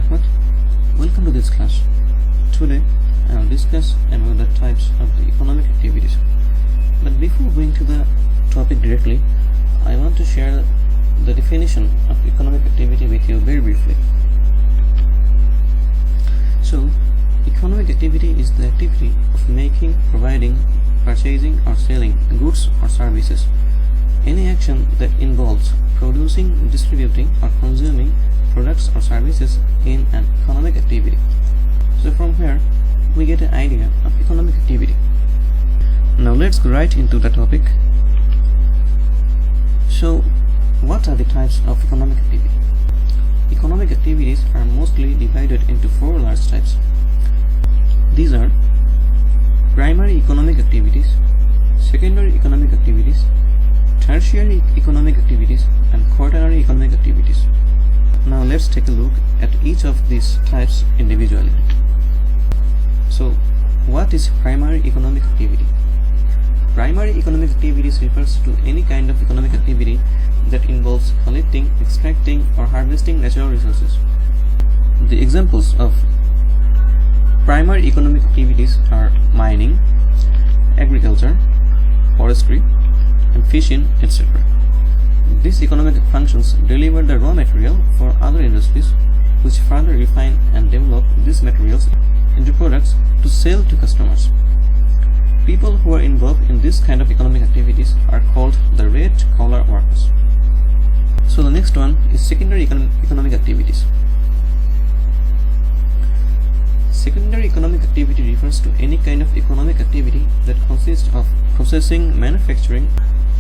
Fardin. Welcome to this class. Today I will discuss about the types of the economic activities. But before going to the topic directly, I want to share the definition of economic activity with you very briefly. So, economic activity is the activity of making, providing, purchasing or selling goods or services. Any action that involves producing, distributing or consuming products or services in an economic activity. So from here we get an idea of economic activity. Now let's go right into the topic. So what are the types of economic activity? Economic activities are mostly divided into four large types. These are primary economic activities, secondary economic activities, tertiary economic activities, and quaternary economic activities. Now let's take a look at each of these types individually. So what is primary economic activity? Primary economic activities refers to any kind of economic activity that involves collecting, extracting or harvesting natural resources. The examples of primary economic activities are mining, agriculture, forestry, and fishing, etc. These economic functions deliver the raw material for other industries, which further refine and develop these materials into products to sell to customers. People who are involved in this kind of economic activities are called the red-collar workers. So the next one is secondary economic activities. Secondary economic activity refers to any kind of economic activity that consists of processing, manufacturing,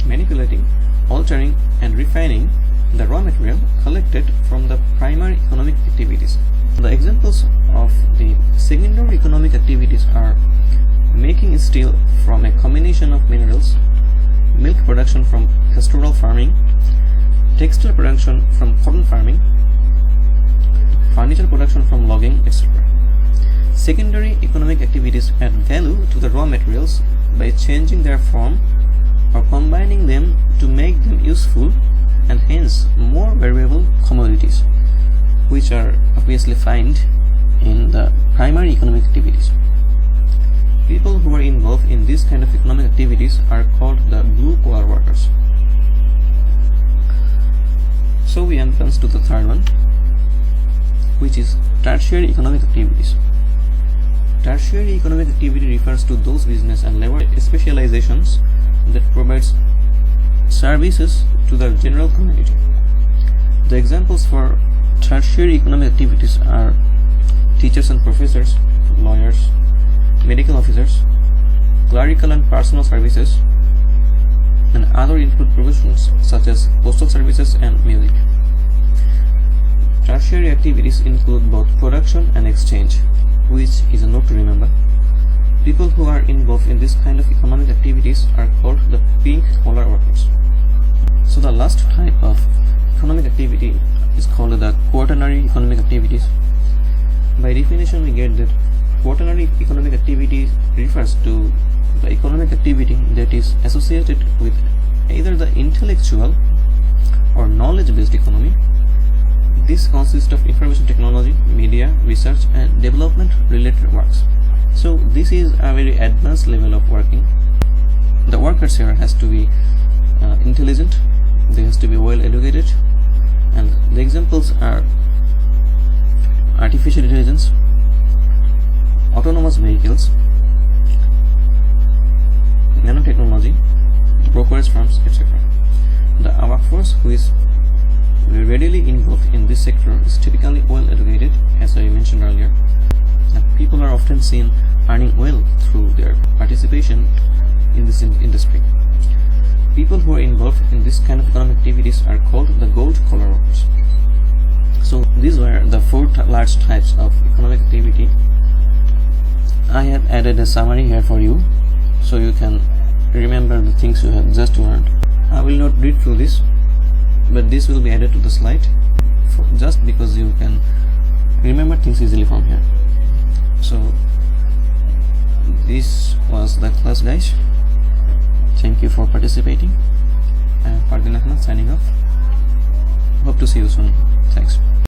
manipulating, altering and refining the raw material collected from the primary economic activities. The examples of the secondary economic activities are making steel from a combination of minerals, milk production from pastoral farming, textile production from cotton farming, furniture production from logging, etc. Secondary economic activities add value to the raw materials by changing their form or combining them to make them useful and hence more valuable commodities, which are obviously found in the primary economic activities. People who are involved in this kind of economic activities are called the blue-collar workers. So we advance to the third one, which is tertiary economic activities. Tertiary economic activity refers to those business and labor specializations that provides services to the general community. The examples for tertiary economic activities are teachers and professors, lawyers, medical officers, clerical and personal services, and other input professions such as postal services and music. Tertiary activities include both production and exchange, which is a note to remember. People who are involved in this kind of economic activities are called the pink-collar workers. So the last type of economic activity is called the quaternary economic activities. By definition, we get that quaternary economic activity refers to the economic activity that is associated with either the intellectual or knowledge-based economy. This consists of information technology, media, research and development related works. So this is a very advanced level of working. The workers here has to be intelligent, they has to be well educated, and the examples are artificial intelligence, autonomous vehicles, nanotechnology, brokerage firms, etc. The workforce who is readily involved in this sector is typically well educated, as I mentioned earlier, and people are often seen earning well through their participation in this industry. People who are involved in this kind of economic activities are called the gold-collar workers. So these were the four large types of economic activity. I have added a summary here for you so you can remember the things you have just learned. I will not read through this, but this will be added to the slide just because you can remember things easily from here. So this was the class, guys. Thank you for participating. I am Fardin signing off. Hope to see you soon. Thanks.